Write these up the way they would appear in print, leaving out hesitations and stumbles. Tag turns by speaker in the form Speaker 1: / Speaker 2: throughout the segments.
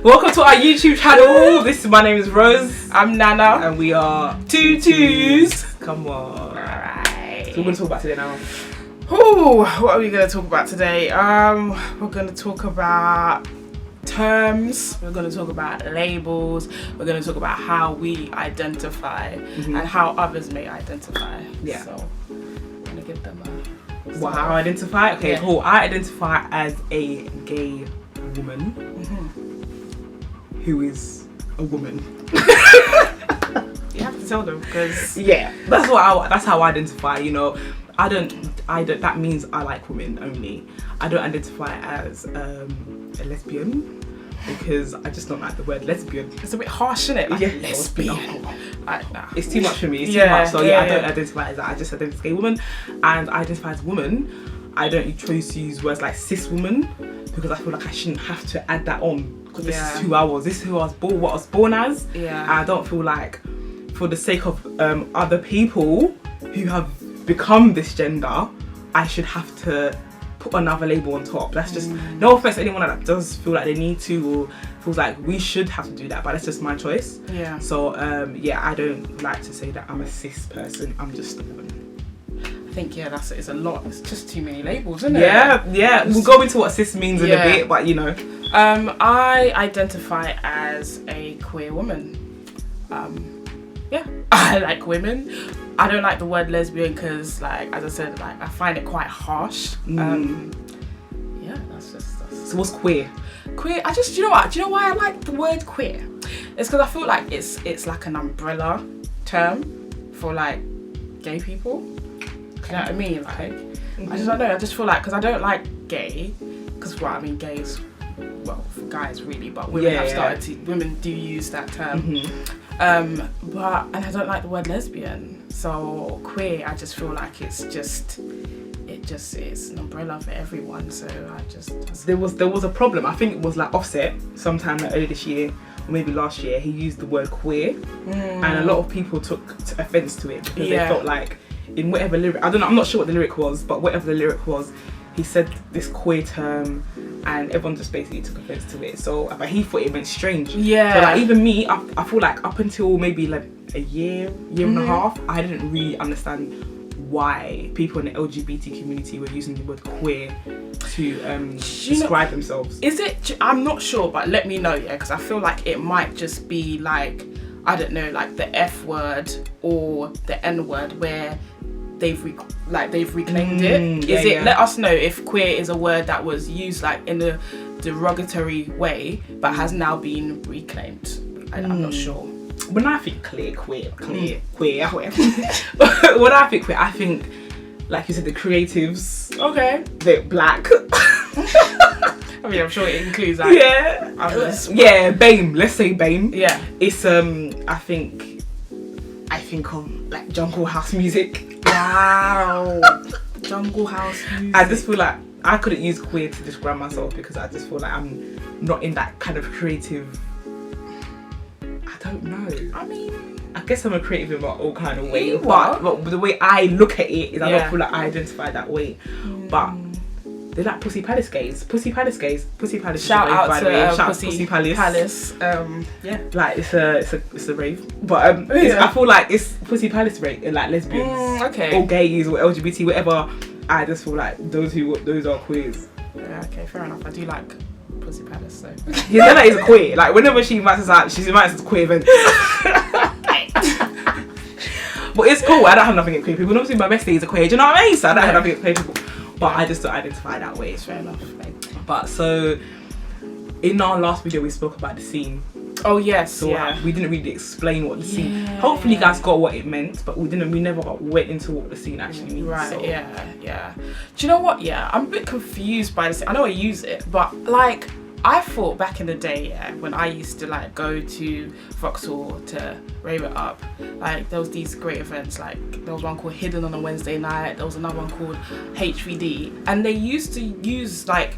Speaker 1: Welcome to our YouTube channel. My name is Rose.
Speaker 2: I'm Nana.
Speaker 1: And we are
Speaker 2: Two Twos.
Speaker 1: Come on.
Speaker 2: Alright.
Speaker 1: So we're going to talk about today now.
Speaker 2: Ooh, what are we going to talk about today? We're going to talk about terms. We're going to talk about labels. We're going to talk about how we identify and how others may identify.
Speaker 1: Yeah.
Speaker 2: So we're going to give them a...
Speaker 1: Well, how I identify? Okay,
Speaker 2: yeah.
Speaker 1: cool. I identify as a gay woman who is a woman.
Speaker 2: You have to tell them because...
Speaker 1: Yeah, that's how I identify, you know. I don't, that means I like women only. I don't identify as a lesbian because I just don't like the word lesbian.
Speaker 2: It's a bit harsh, isn't it? Like lesbian. Nah.
Speaker 1: It's too much for me. It's too much. So I don't identify as that. I just identify as a gay woman, and I identify as woman. I don't choose to use words like cis woman because I feel like I shouldn't have to add that on because this is who I was. This is who I was born. What I was born as.
Speaker 2: Yeah.
Speaker 1: And I don't feel like, for the sake of other people who have become this gender, I should have to put another label on top. That's just no offense to anyone that does feel like they need to or feels like we should have to do that, but that's just my choice.
Speaker 2: Yeah. So
Speaker 1: I don't like to say that I'm a cis person. I'm just a woman.
Speaker 2: I think it's a lot. It's just too many labels, isn't it?
Speaker 1: Yeah. We'll go into what cis means in a bit, but you know.
Speaker 2: I identify as a queer woman. I like women. I don't like the word lesbian because, like, as I said, like I find it quite harsh. That's just.
Speaker 1: So what's queer?
Speaker 2: Queer. Do you know what? Do you know why I like the word queer? It's because I feel like it's like an umbrella term for like gay people. Do you know what I mean? Like, I just don't know. I just feel like because I don't like gay, because gay is for guys really, but women women do use that term. But I don't like the word lesbian. So queer, I just feel like it's an umbrella for everyone. So I just
Speaker 1: there was a problem. I think it was like Offset sometime like earlier this year or maybe last year. He used the word queer, and a lot of people took offence to it because they felt like in whatever lyric, I don't know, I'm not sure what the lyric was, but whatever the lyric was, he said this queer term, and everyone just basically took offence to it. So, but he thought it meant strange. Yeah. So like even me, I feel like up until maybe like a year and a half, I didn't really understand why people in the LGBT community were using the word queer to describe themselves. Is it?
Speaker 2: I'm not sure, but let me know, because I feel like it might just be like, I don't know, like the F word or the N word where they've reclaimed it. Let us know if queer is a word that was used like in a derogatory way but has now been reclaimed. I'm not sure.
Speaker 1: When I think queer. When I think queer, I think, like you said, the creatives.
Speaker 2: Okay.
Speaker 1: They're black.
Speaker 2: I mean, I'm sure it includes like
Speaker 1: BAME. Let's say BAME.
Speaker 2: Yeah.
Speaker 1: It's I think of like jungle house music.
Speaker 2: Wow. Jungle house music.
Speaker 1: I just feel like I couldn't use queer to describe myself because I just feel like I'm not in that kind of creative. I don't know.
Speaker 2: I mean,
Speaker 1: I guess I'm a creative in my own kind of way, but the way I look at it is I don't feel like I identify that way. But they're like Pussy Palace gays. Pussy Palace.
Speaker 2: Shout out to
Speaker 1: Pussy Palace. Like it's a rave, but I feel like it's Pussy Palace rave, like lesbians, or gays, or LGBT, whatever. I just feel like those are queers.
Speaker 2: Yeah, okay, fair enough. I do like Pussy Palace, so.
Speaker 1: Yeah, that is a queer. Like whenever she invites us out, she invites us to queer events. But it's cool. I don't have nothing against queer people. Obviously, my bestie is a queer. Do you know what I mean? So I don't have nothing against queer people. But I just don't identify that way.
Speaker 2: It's fair enough.
Speaker 1: But so, in our last video, we spoke about the scene.
Speaker 2: Oh yes.
Speaker 1: So we didn't really explain what the scene. Hopefully, you guys got what it meant, but we never went into what the scene actually means.
Speaker 2: Right.
Speaker 1: So.
Speaker 2: Yeah. Do you know what? Yeah, I'm a bit confused by the scene. I know I use it, but like I thought back in the day, when I used to like go to Vauxhall to rave it up, like there was these great events, like there was one called Hidden on a Wednesday night, there was another one called HVD, and they used to use like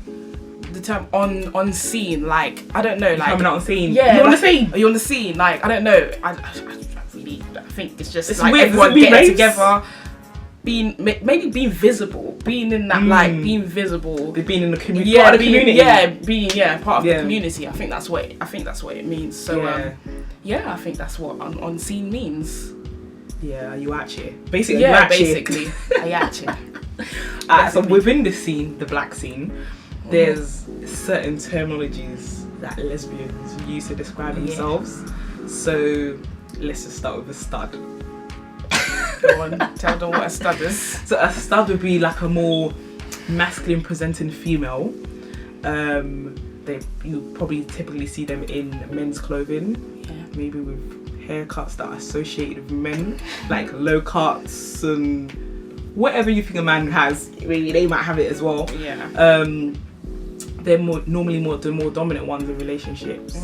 Speaker 2: the term on scene, like I don't know, like
Speaker 1: coming out on scene.
Speaker 2: Yeah,
Speaker 1: you're on the scene.
Speaker 2: Are you on the scene? Like I don't know. I think it's just
Speaker 1: it's
Speaker 2: like
Speaker 1: weird.
Speaker 2: everyone getting together. maybe being visible, being in that like being visible,
Speaker 1: being in the community,
Speaker 2: yeah,
Speaker 1: part of the community,
Speaker 2: being part of the community. I think that's what it means. So I think that's what unseen means.
Speaker 1: Yeah, you actually basically.
Speaker 2: Yeah, basically, I actually.
Speaker 1: So within the scene, the black scene, there's certain terminologies that lesbians use to describe themselves. So let's just start with a stud.
Speaker 2: Go on, tell them what a stud is.
Speaker 1: So a stud would be like a more masculine presenting female. You probably typically see them in men's clothing, maybe with haircuts that are associated with men, like low cuts and whatever you think a man has, maybe they might have it as well. They're normally the more dominant ones in relationships.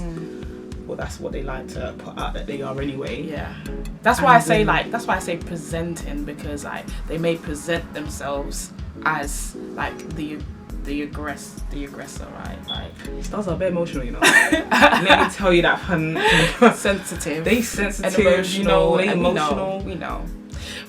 Speaker 1: Well, that's what they like to put out that they are anyway. Yeah,
Speaker 2: that's why I say presenting, because like they may present themselves as like the aggressor, right? Like
Speaker 1: stars are a bit emotional, you know. Let me tell you that,
Speaker 2: sensitive.
Speaker 1: They sensitive,
Speaker 2: emotional,
Speaker 1: they emotional.
Speaker 2: We know.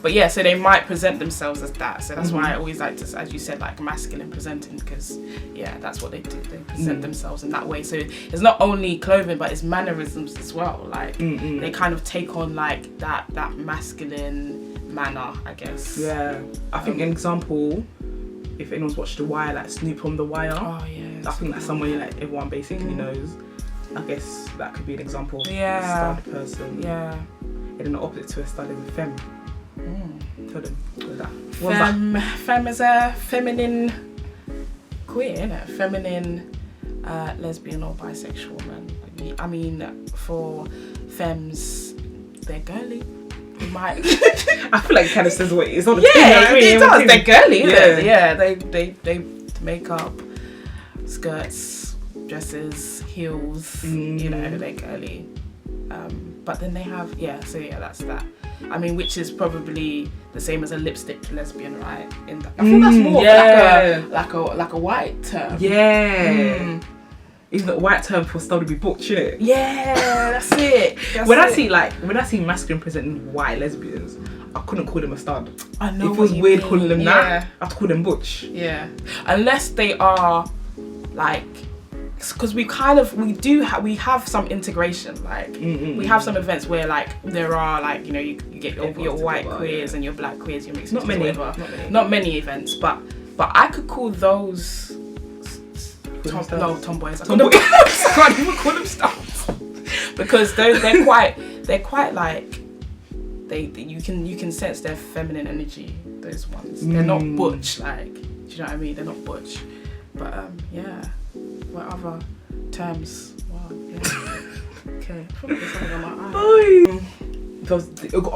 Speaker 2: But yeah, so they might present themselves as that. So that's why I always like to, as you said, like masculine presenting, because that's what they do. They present themselves in that way. So it's not only clothing, but it's mannerisms as well. Like they kind of take on like that masculine manner, I guess.
Speaker 1: Yeah, I think an example, if anyone's watched The Wire, like Snoop on The Wire.
Speaker 2: Oh yeah.
Speaker 1: I think that's someone like everyone basically knows. I guess that could be an example of a stud person.
Speaker 2: Yeah.
Speaker 1: And then the opposite to a stud is a femme. Tell them that.
Speaker 2: Femme is a feminine queer, isn't it? Feminine lesbian or bisexual woman. I mean, for femmes, they're girly. You might.
Speaker 1: I feel like it kind of says what it is on the
Speaker 2: it does. They're girly, isn't it? Yeah, they make up, skirts, dresses, heels. You know, they're girly. But then they have that's that. I mean, which is probably the same as a lipstick lesbian, right? I think that's more like a white term.
Speaker 1: Yeah. Even the white term for stud would be butch, innit?
Speaker 2: Yeah, that's it.
Speaker 1: When I see masculine presenting white lesbians, I couldn't call them a stud.
Speaker 2: I know.
Speaker 1: It feels weird calling them that. I have to call them butch.
Speaker 2: Yeah, unless they are like. Because we have some integration, like we have some events where like there are like, you know, you get your white queers and your black queers, your mixed not many events, but I could call those tomboys. I can't even call them stars because they're quite like you can sense their feminine energy. Those ones, they're not butch, like, do you know what I mean? They're not butch, but what other terms? Wow, yeah. Okay. Probably something on my eye.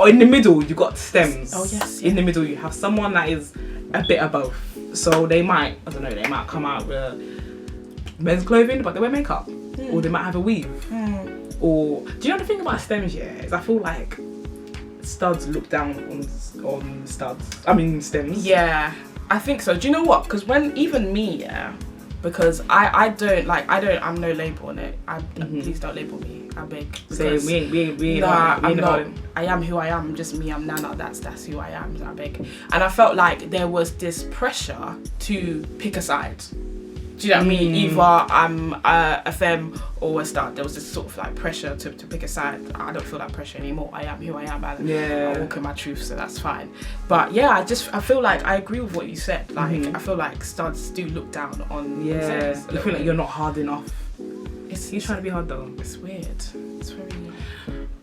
Speaker 1: In the middle, you got stems.
Speaker 2: Oh yes.
Speaker 1: In the middle, you have someone that is a bit of both. So they might, come out with men's clothing, but they wear makeup, or they might have a weave. Or do you know the thing about stems? Yeah, is I feel like studs look down on studs. I mean stems.
Speaker 2: Yeah, I think so. Do you know what? Because even me, because I'm no label on it. Please don't label me. I beg.
Speaker 1: Because we ain't
Speaker 2: I am who I am. I'm just me. I'm Nana. That's who I am. I beg. And I felt like there was this pressure to pick a side. Do you know what I mean? Either I'm a femme or a stud. There was this sort of like pressure to pick a side. I don't feel that pressure anymore. I am who I am. I walk in my truth, so that's fine. But yeah, I feel like I agree with what you said. Like I feel like studs do look down on.
Speaker 1: Yeah, you feel like you're not hard enough.
Speaker 2: You're
Speaker 1: trying to be hard though.
Speaker 2: It's weird. It's very weird.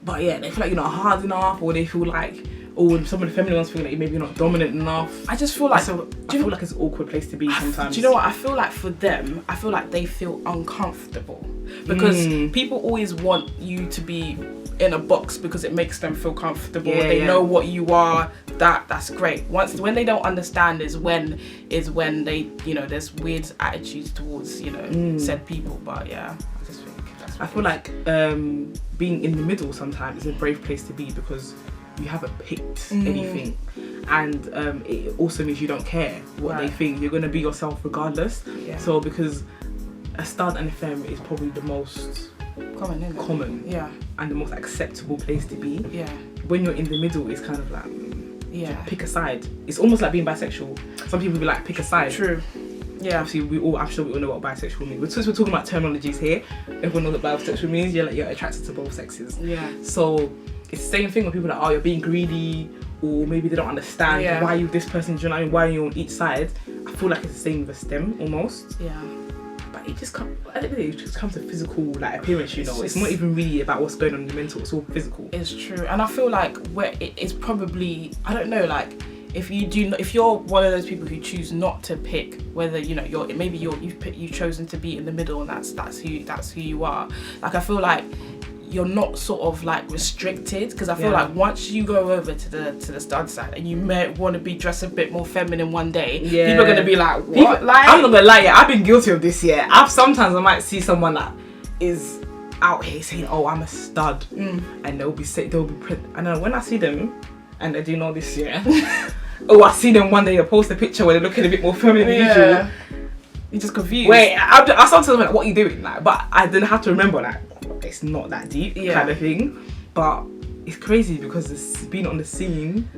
Speaker 1: But yeah, they feel like you're not hard enough, or they feel like, some of the feminine ones feel like maybe you're not dominant enough. I just feel like I feel like it's an awkward place to be sometimes.
Speaker 2: Do you know what? I feel like for them, I feel like they feel uncomfortable because people always want you to be in a box because it makes them feel comfortable. They know what you are. That's great. When they don't understand is when they, you know, there's weird attitudes towards, you know, said people. But yeah, I just think I feel
Speaker 1: like being in the middle sometimes is a brave place to be because you haven't picked anything, and it also means you don't care what they think. You're gonna be yourself regardless. So because a stud and a femme is probably the most common and the most acceptable place to be. When you're in the middle, it's kind of like
Speaker 2: Yeah.
Speaker 1: Pick a side. It's almost like being bisexual. Some people be like, pick a side.
Speaker 2: True. Yeah.
Speaker 1: Obviously, I'm sure we all know what bisexual means. Since we're talking about terminologies here, everyone knows what bisexual means. You're attracted to both sexes.
Speaker 2: Yeah.
Speaker 1: So it's the same thing when people are like, oh, you're being greedy, or maybe they don't understand why you this person. Do you know what I mean? Why are you on each side? I feel like it's the same with a STEM almost.
Speaker 2: Yeah.
Speaker 1: But it just comes. I don't know. It just comes to physical like appearance. It's not even really about what's going on in the mental. It's all physical.
Speaker 2: It's true, and I feel like it's probably, I don't know, like. If you're one of those people who choose not to pick whether you've chosen to be in the middle and that's who you are, like I feel like you're not sort of like restricted, because I feel like once you go over to the stud side and you may want to be dressed a bit more feminine one day, people are gonna be like, what?
Speaker 1: I'm not gonna lie, I've been guilty of this. Sometimes I might see someone that is out here saying, oh, I'm a stud, and they'll be and then when I see them and they're doing all this I see them one day, they post a picture where they're looking a bit more feminine than usual.
Speaker 2: You're just confused.
Speaker 1: Wait, I sometimes like, what are you doing? Like, but I didn't have to remember like it's not that deep kind of thing. But it's crazy because it's been on the scene.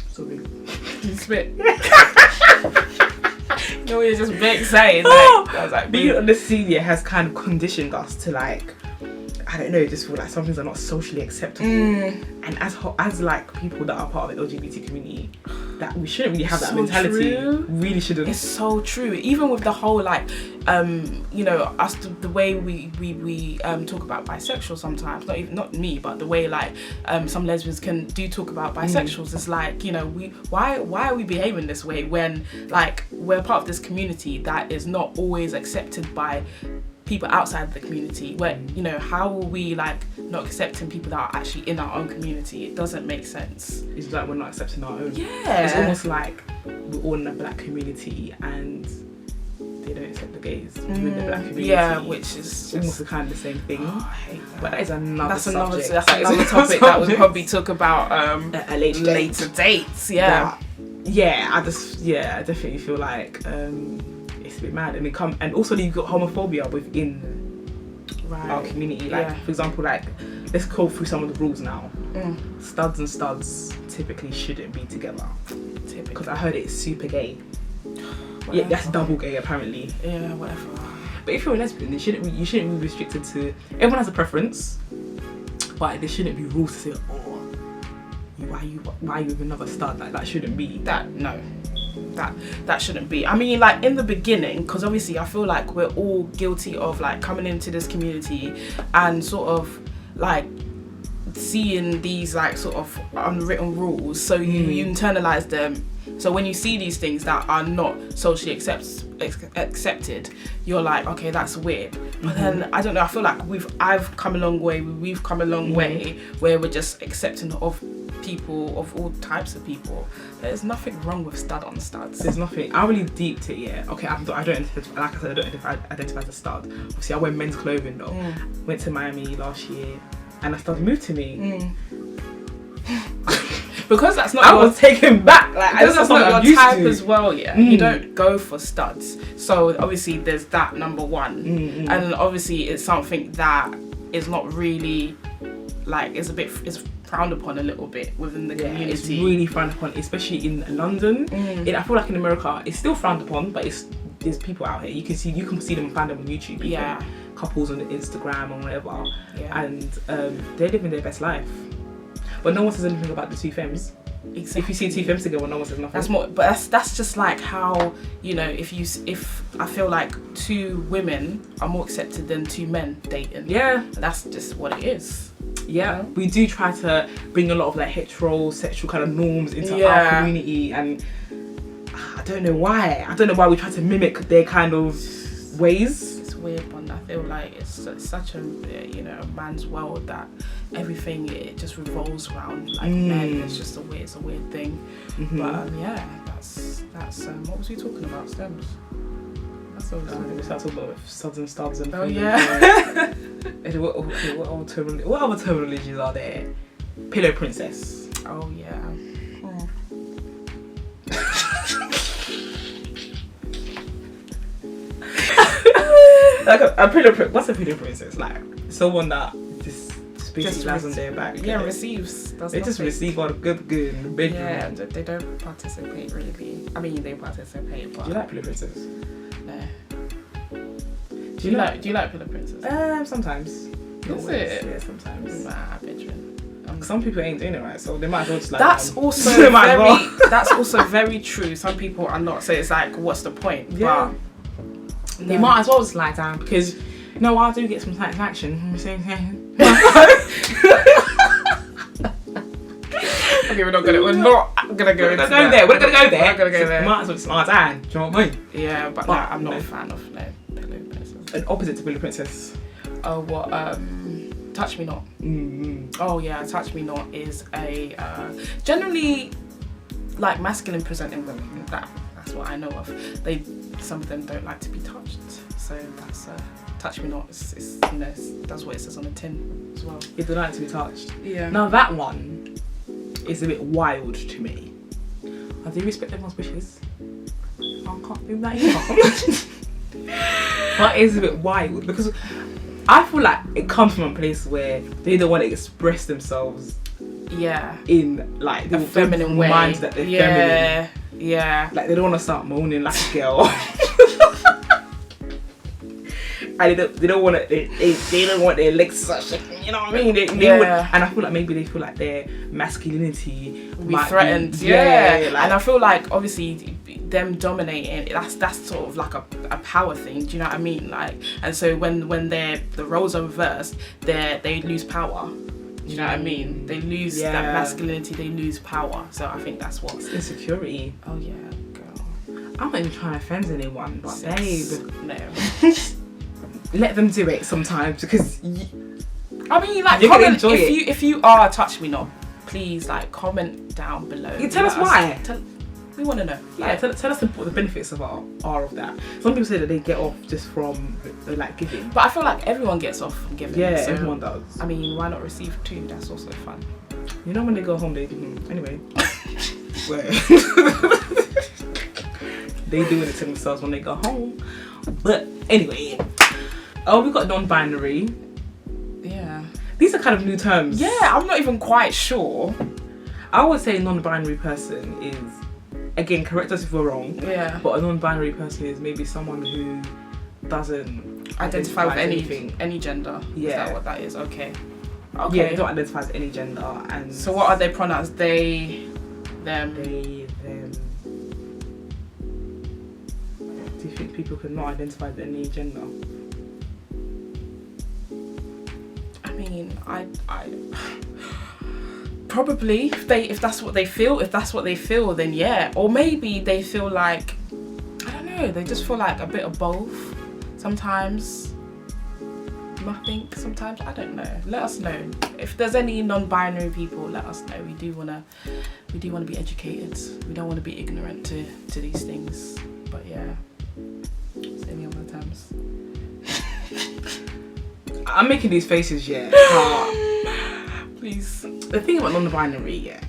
Speaker 1: Sorry.
Speaker 2: You spit. No, you're just big saying. I was like,
Speaker 1: being on the scene has kind of conditioned us to like, I don't know, just feel like some things are not socially acceptable. And as like people that are part of the LGBT community, that we shouldn't really have that mentality.
Speaker 2: True.
Speaker 1: Really shouldn't.
Speaker 2: It's so true. Even with the whole like, us the way we talk about bisexual sometimes. Not me, but the way like some lesbians do talk about bisexuals. It's like, why are we behaving this way when like we're part of this community that is not always accepted by people outside of the community, where how are we like not accepting people that are actually in our own community? It doesn't make sense.
Speaker 1: It's like we're not accepting our own.
Speaker 2: Yeah,
Speaker 1: it's almost like we're all in the black community and they don't accept the gays within the black community.
Speaker 2: Yeah, which is
Speaker 1: almost kind of the same thing.
Speaker 2: Oh, I hate that.
Speaker 1: But that is another subject.
Speaker 2: That's another topic that we'll probably talk about
Speaker 1: at a later
Speaker 2: dates.
Speaker 1: I definitely feel like it's a bit mad, and also you've got homophobia within our community. Like for example, like let's go through some of the rules now. Studs and studs typically shouldn't be together. Because I heard it's super gay. Whatever. Yeah, that's double gay apparently.
Speaker 2: Yeah, whatever.
Speaker 1: But if you're a lesbian, you shouldn't be restricted to. Everyone has a preference, but there shouldn't be rules to say, oh, why are you with another stud? Like that shouldn't be. That shouldn't be. I mean, like in the beginning, because obviously I feel like we're all guilty of like coming into this community and sort of like seeing these like sort of unwritten rules, so you internalize them. So when you see these things that are not socially accepted, you're like, okay, that's weird. But then I don't know, I feel like we've come a long way where we're just accepting of people, of all types of people. There's nothing wrong with stud on studs. There's nothing. I really deeped it. Okay, I don't identify, like I said, I don't identify as a stud. Obviously, I wear men's clothing though. Went to Miami last year, and a stud moved to me. Because that's not. I was taken back. Like
Speaker 2: because that's not your type as well. Yeah, you don't go for studs. So obviously, there's that number one, and obviously it's something that is not really like it's frowned upon a little bit within the community.
Speaker 1: It's really frowned upon, especially in London. I feel like in America, it's still frowned upon, but there's people out here. You can see them and find them on YouTube. Even. Couples on Instagram or whatever, and they're living their best life. But no one says anything about the two femmes. Exactly. If you see two femmes together, no one says nothing.
Speaker 2: That's more. But that's just like how if I feel like two women are more accepted than two men dating.
Speaker 1: Yeah,
Speaker 2: that's just what it is.
Speaker 1: Yeah, we do try to bring a lot of like heterosexual kind of norms into our community, and I don't know why. We try to mimic their kind of ways.
Speaker 2: It's weird, but I feel like it's such a man's world that everything it just revolves around like men. It's just a weird thing. But that's what was we talking about? Stems. That's what we
Speaker 1: started talking about studs and studs and what other terminologies are there? Pillow princess.
Speaker 2: Oh yeah.
Speaker 1: Like a pillow. What's a pillow princess? Like someone that just just basically lies on their back.
Speaker 2: Yeah, receives.
Speaker 1: They just receive all the good in the bedroom.
Speaker 2: Yeah, they don't participate really. I mean, they participate, but...
Speaker 1: Do you like Pillow Princess?
Speaker 2: No.
Speaker 1: Do you like
Speaker 2: Pillow Princess?
Speaker 1: Sometimes.
Speaker 2: Is it?
Speaker 1: Yeah, sometimes.
Speaker 2: Nah, bedroom.
Speaker 1: Some people ain't doing it right, so they might as well just like.
Speaker 2: That's also that's also very true. Some people are not, so it's like, what's the point?
Speaker 1: Yeah.
Speaker 2: But
Speaker 1: they might as well just lie down because I do get some satisfaction.
Speaker 2: Okay, we're not gonna go there.
Speaker 1: We're gonna go there.
Speaker 2: We're gonna go there.
Speaker 1: Might as well just lie down. Do you know what I mean?
Speaker 2: Yeah, but nah, I'm not a fan of Pillow Princess.
Speaker 1: An opposite to Pillow Princess.
Speaker 2: Oh, what? Touch Me Not.
Speaker 1: Mm-hmm.
Speaker 2: Oh yeah, Touch Me Not is a generally like masculine presenting women. That's what I know of. Some of them don't like to be touched, so that's Touch Me Not. It's that's what it says on the tin as well.
Speaker 1: If they like to be touched.
Speaker 2: Yeah.
Speaker 1: Now that one is a bit wild to me. I do respect everyone's wishes. I can't do that either. But it's a bit wild because I feel like it comes from a place where they don't want to express themselves.
Speaker 2: Yeah.
Speaker 1: In like
Speaker 2: a feminine way.
Speaker 1: Mind that they're feminine.
Speaker 2: Yeah.
Speaker 1: Like they don't want to start moaning like a girl. And they don't want to. They don't want their legs such. You know what I mean? And I feel like maybe they feel like their masculinity
Speaker 2: be threatened. Yeah. Like, and I feel like obviously them dominating, that's sort of like a power thing. Do you know what I mean? Like, and so when the roles are reversed, they lose power. Do you know what I mean? They lose that masculinity. They lose power. So I think that's what
Speaker 1: insecurity.
Speaker 2: Oh yeah, girl.
Speaker 1: I'm not even trying to offend anyone, but babe,
Speaker 2: no.
Speaker 1: Let them do it sometimes because
Speaker 2: I mean, like, comment if you are Touch Me Not, please like comment down below.
Speaker 1: You tell us why.
Speaker 2: We want to know.
Speaker 1: Yeah, tell us what the benefits of are of that. Some people say that they get off just from like giving,
Speaker 2: but I feel like everyone gets off from giving.
Speaker 1: Yeah, so, everyone does.
Speaker 2: I mean, why not receive too? That's also fun.
Speaker 1: You know, when they go home, they anyway. They do it to themselves when they go home. But anyway, we got non-binary.
Speaker 2: Yeah.
Speaker 1: These are kind of new terms.
Speaker 2: Yeah, I'm not even quite sure.
Speaker 1: I would say a non-binary person is, again, correct us if we're wrong.
Speaker 2: Yeah.
Speaker 1: But a non-binary person is maybe someone who doesn't
Speaker 2: identify with any gender.
Speaker 1: Yeah.
Speaker 2: Is that what that is? Okay.
Speaker 1: Yeah, they don't identify as any gender. And
Speaker 2: so what are their pronouns? They, them.
Speaker 1: They, them. Do you think people could not identify with any gender?
Speaker 2: I mean, I probably if that's what they feel, then yeah. Or maybe they feel like, I don't know, they just feel like a bit of both. Sometimes nothing, sometimes I don't know. Let us know. If there's any non-binary people, let us know. We do wanna be educated. We don't want to be ignorant to these things. But yeah. Any other terms?
Speaker 1: I'm making these faces, yeah.
Speaker 2: Please.
Speaker 1: The thing about non-binary, yeah,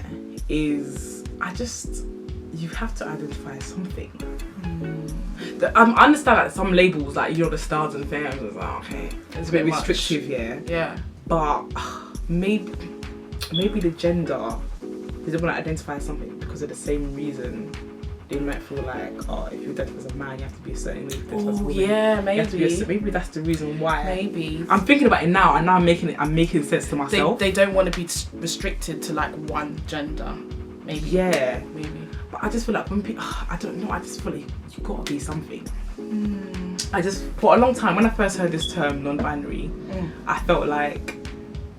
Speaker 1: is you have to identify as something. I understand that some labels, like the stars and fairs, is like, okay, it's a bit restrictive,
Speaker 2: yeah.
Speaker 1: But maybe the gender, they don't want to identify as something because of the same reason. They might feel like, if you're identified as a man, you have to be a certain way.
Speaker 2: Oh yeah, maybe.
Speaker 1: Maybe that's the reason why.
Speaker 2: Maybe.
Speaker 1: I'm thinking about it now, and now I'm making sense to myself.
Speaker 2: They don't want to be restricted to like one gender. Maybe.
Speaker 1: Yeah.
Speaker 2: Maybe.
Speaker 1: But I just feel like when people, I don't know. I just feel like you gotta be something. For a long time, when I first heard this term non-binary, I felt like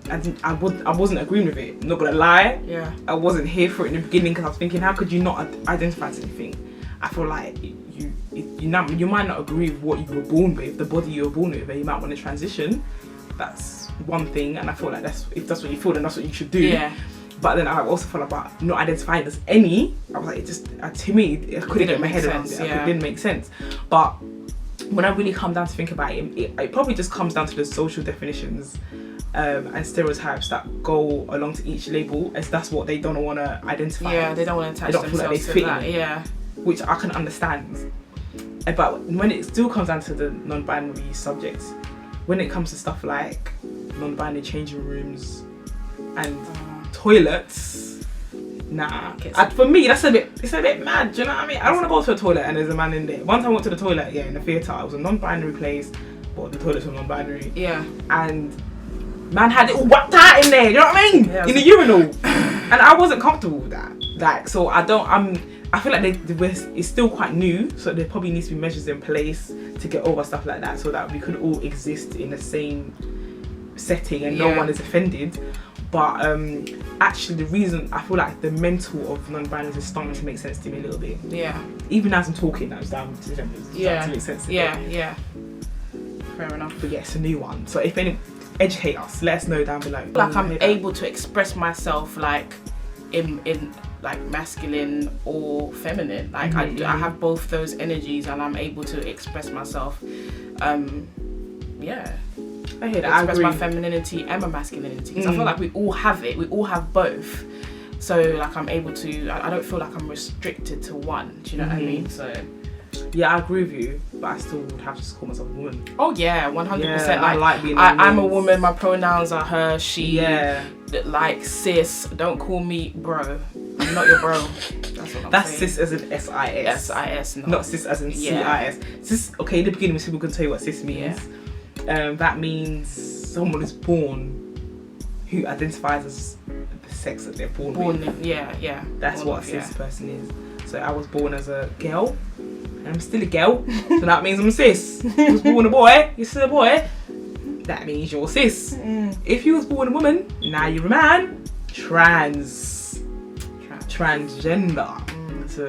Speaker 1: I wasn't agreeing with it. I'm not gonna lie.
Speaker 2: Yeah.
Speaker 1: I wasn't here for it in the beginning because I was thinking, how could you not identify as anything? I feel like you might not agree with what you were born with, the body you were born with, and you might want to transition. That's one thing, and I feel like if that's what you feel, then that's what you should do.
Speaker 2: Yeah.
Speaker 1: But then I also felt about not identifying as any. I was like, it just to me, I couldn't get my head around it. It didn't make sense. But when I really come down to think about it, it probably just comes down to the social definitions and stereotypes that go along to each label, as that's what they don't want to identify.
Speaker 2: Yeah, they don't want to attach themselves to that. Yeah,
Speaker 1: which I can understand. But when it still comes down to the non-binary subject, when it comes to stuff like non-binary changing rooms and toilets, nah. For me, it's a bit mad. Do you know what I mean? I don't want to go to a toilet and there's a man in there. Once I went to the toilet, in the theatre, it was a non-binary place, but the toilets were non-binary.
Speaker 2: Yeah.
Speaker 1: And man had it all whacked out in there. You know what I mean?
Speaker 2: Yeah,
Speaker 1: in the urinal, and I wasn't comfortable with that. Like, so I feel like it's still quite new, so there probably needs to be measures in place to get over stuff like that, so that we could all exist in the same setting and no one is offended. But actually, the reason I feel like the mental of non-binaries is starting to make sense to me a little bit.
Speaker 2: Yeah.
Speaker 1: Even as I'm talking, now it's starting to make sense.
Speaker 2: Yeah. Fair enough.
Speaker 1: But yeah, it's a new one. So if any, educate us. Let us know down below.
Speaker 2: Like I'm able to express myself like in like masculine or feminine. Like I have both those energies, and I'm able to express myself.
Speaker 1: I hear that.
Speaker 2: Express my femininity and my masculinity, because I feel like we all have it. We all have both. So like I'm able to. I don't feel like I'm restricted to one. Do you know what I mean? So.
Speaker 1: Yeah, I agree with you, but I still would have to call myself a woman.
Speaker 2: Oh yeah, 100%.
Speaker 1: Yeah, I like being
Speaker 2: I'm a woman. My pronouns are her, she.
Speaker 1: Yeah.
Speaker 2: Like sis. Don't call me bro. I'm not your bro. That's what I'm
Speaker 1: That's
Speaker 2: saying.
Speaker 1: cis as in S-I-S.
Speaker 2: S-I-S,
Speaker 1: not cis as in C-I-S. Cis. Okay, in the beginning, people can tell you what cis means.
Speaker 2: Yeah.
Speaker 1: That means someone is born who identifies as the sex that they're born with.
Speaker 2: Yeah.
Speaker 1: That's what a cis person is. So I was born as a girl. I'm still a girl, so that means I'm cis. If you was born a boy, you're still a boy. That means you're cis. If you was born a woman, now you're a man. Transgender. So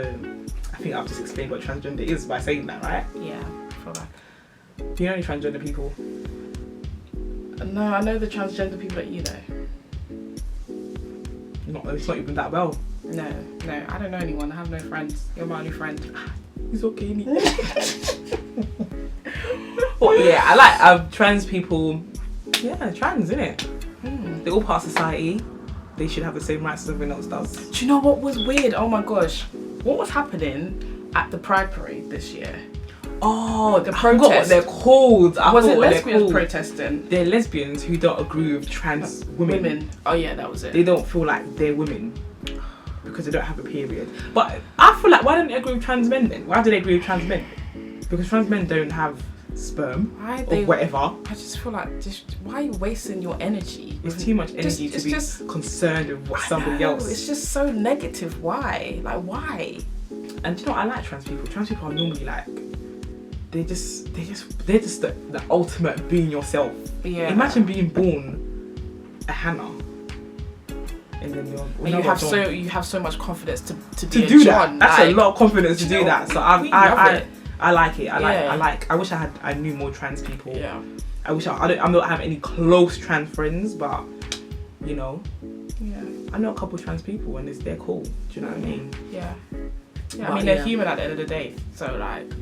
Speaker 1: I think I've just explained what transgender is by saying that, right?
Speaker 2: Yeah. I feel like.
Speaker 1: Do you know any transgender people?
Speaker 2: No, I know the transgender people that you know.
Speaker 1: It's not even that well.
Speaker 2: No, I don't know anyone. I have no friends. You're my only friend.
Speaker 1: It's okay. But yeah, I like trans people. Yeah, trans, innit? They're all part of society. They should have the same rights as everyone else does.
Speaker 2: Do you know what was weird? Oh my gosh. What was happening at the Pride Parade this year?
Speaker 1: Oh,
Speaker 2: the
Speaker 1: protest. I forgot what they're called.
Speaker 2: Was it lesbians protesting?
Speaker 1: They're lesbians who don't agree with trans women.
Speaker 2: Oh yeah, that was it.
Speaker 1: They don't feel like they're women because they don't have a period. But I feel like, why don't they agree with trans men then? Why do they agree with trans men? Because trans men don't have sperm or whatever.
Speaker 2: I just feel like, why are you wasting your energy?
Speaker 1: It's too much energy to be concerned with what somebody else.
Speaker 2: It's just so negative. Why? Like, why?
Speaker 1: And do you know what? I like trans people. Trans people are normally like, they're just the ultimate being yourself.
Speaker 2: Yeah.
Speaker 1: Imagine being born a Hannah. And then
Speaker 2: you have so much confidence to
Speaker 1: do that. That's a lot of confidence to do that. So I like it. I wish I knew more trans people.
Speaker 2: Yeah.
Speaker 1: I'm not having any close trans friends, but you know.
Speaker 2: Yeah.
Speaker 1: I know a couple of trans people and they're cool. Do you know what I mean?
Speaker 2: Yeah. Yeah. I mean, they're human at the end of the day. So like,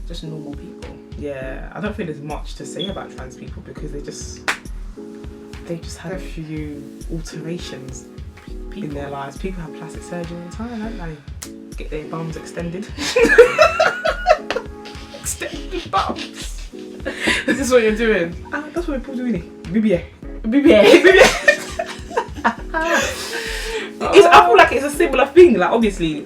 Speaker 2: just normal people.
Speaker 1: Yeah. I don't think there's much to say about trans people because they just had a few alterations in their lives. People have plastic surgery all the time, don't they? Get their bums extended. Extended bums.
Speaker 2: Is this what you're doing?
Speaker 1: That's what people doing it. BBA. I feel like it's a similar thing. Like obviously,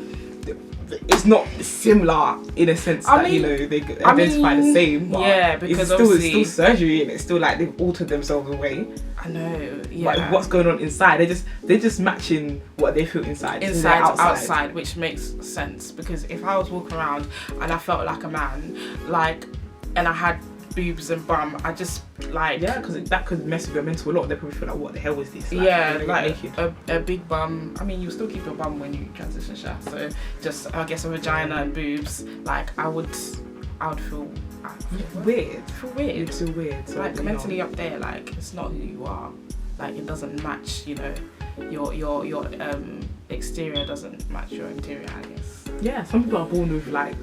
Speaker 1: it's not similar in a sense that you know they identify the same. But
Speaker 2: yeah, because
Speaker 1: it's still surgery and it's still like they've altered themselves away.
Speaker 2: I know. Yeah.
Speaker 1: Like what's going on inside? They're just matching what they feel inside.
Speaker 2: Inside to outside, which makes sense because if I was walking around and I felt like a man, like, and I had boobs and bum, I just like
Speaker 1: because that could mess with your mental a lot. They probably feel like, what the hell is this? Like,
Speaker 2: like a big bum. I mean, you still keep your bum when you transition, so just I guess a vagina and boobs. Like I would feel
Speaker 1: weird.
Speaker 2: You'd
Speaker 1: feel weird. So,
Speaker 2: like mentally up there, like it's not who you are. Like it doesn't match. You know, your exterior doesn't match your interior. I guess.
Speaker 1: Yeah, some people are born with like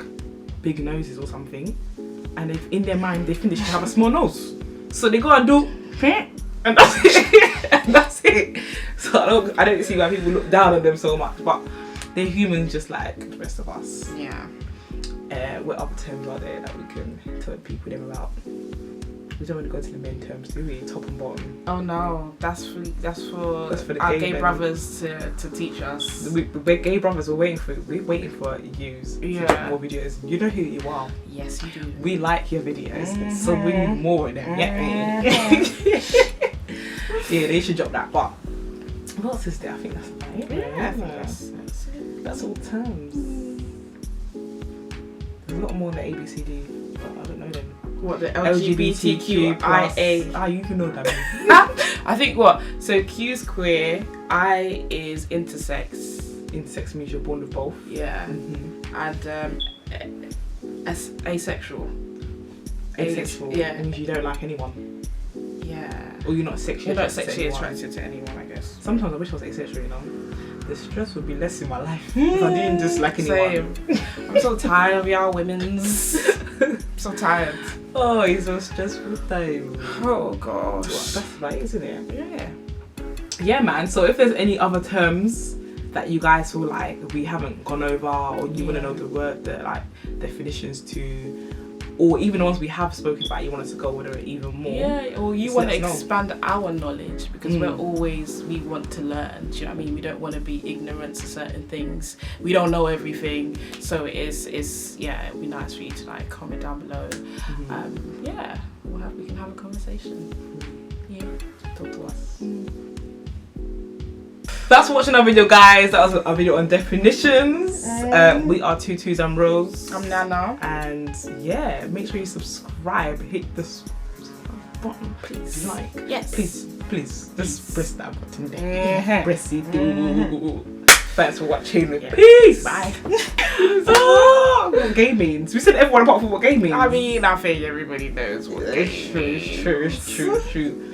Speaker 1: big noses or something. And if in their mind they think they should have a small nose, so they go and do, and that's it. So I don't see why people look down on them so much, but they're humans just like the rest of us.
Speaker 2: Yeah.
Speaker 1: What other terms are there that we can tell people them about? We don't want to go to the main terms, do we? Top and bottom.
Speaker 2: Oh no, that's for
Speaker 1: the
Speaker 2: our gay
Speaker 1: men.
Speaker 2: brothers to teach us.
Speaker 1: We're gay brothers. We're waiting for yous.
Speaker 2: Yeah.
Speaker 1: To do more videos. You know who you are.
Speaker 2: Yes, you do.
Speaker 1: We like your videos, so we need more of them. Yeah. Yeah, they should drop that. But what else is there? I think that's about it.
Speaker 2: Yeah, I think
Speaker 1: that's all terms. There's a lot more than ABCD, but I don't know them.
Speaker 2: What, the LGBTQIA?
Speaker 1: Ah, you can know that.
Speaker 2: I think what? So Q's queer, I is intersex.
Speaker 1: Intersex means you're born with both.
Speaker 2: Yeah. And asexual.
Speaker 1: Asexual.
Speaker 2: Yeah.
Speaker 1: Means you don't like anyone.
Speaker 2: Yeah.
Speaker 1: Or you're not sexually
Speaker 2: attracted to anyone, I guess.
Speaker 1: Sometimes I wish I was asexual, you know. The stress would be less in my life if I didn't dislike anyone.
Speaker 2: Same. I'm so tired of y'all women's. So tired.
Speaker 1: Oh, it's a stressful time.
Speaker 2: Oh gosh.
Speaker 1: That's right, isn't it?
Speaker 2: Yeah.
Speaker 1: Yeah, man. So if there's any other terms that you guys feel like we haven't gone over, or you want to know the word, the like definitions to, or even the ones we have spoken about, you want us to go over it even more.
Speaker 2: Yeah, or you want to expand our knowledge, because we want to learn. Do you know what I mean? We don't want to be ignorant to certain things. We don't know everything, so it'd be nice for you to like comment down below. Yeah, we can have a conversation. Yeah, talk to us.
Speaker 1: That's for watching our video, guys. That was our video on definitions. We are Tutus and Rose.
Speaker 2: I'm Nana.
Speaker 1: And yeah, make sure you subscribe. Hit the button, please. Like,
Speaker 2: yes,
Speaker 1: please, just press that button there. Press it. Thanks for watching.
Speaker 2: Yeah.
Speaker 1: Peace.
Speaker 2: Bye.
Speaker 1: What gay means? We said everyone apart from what gay means.
Speaker 2: I mean, I think everybody knows what gay means.
Speaker 1: True.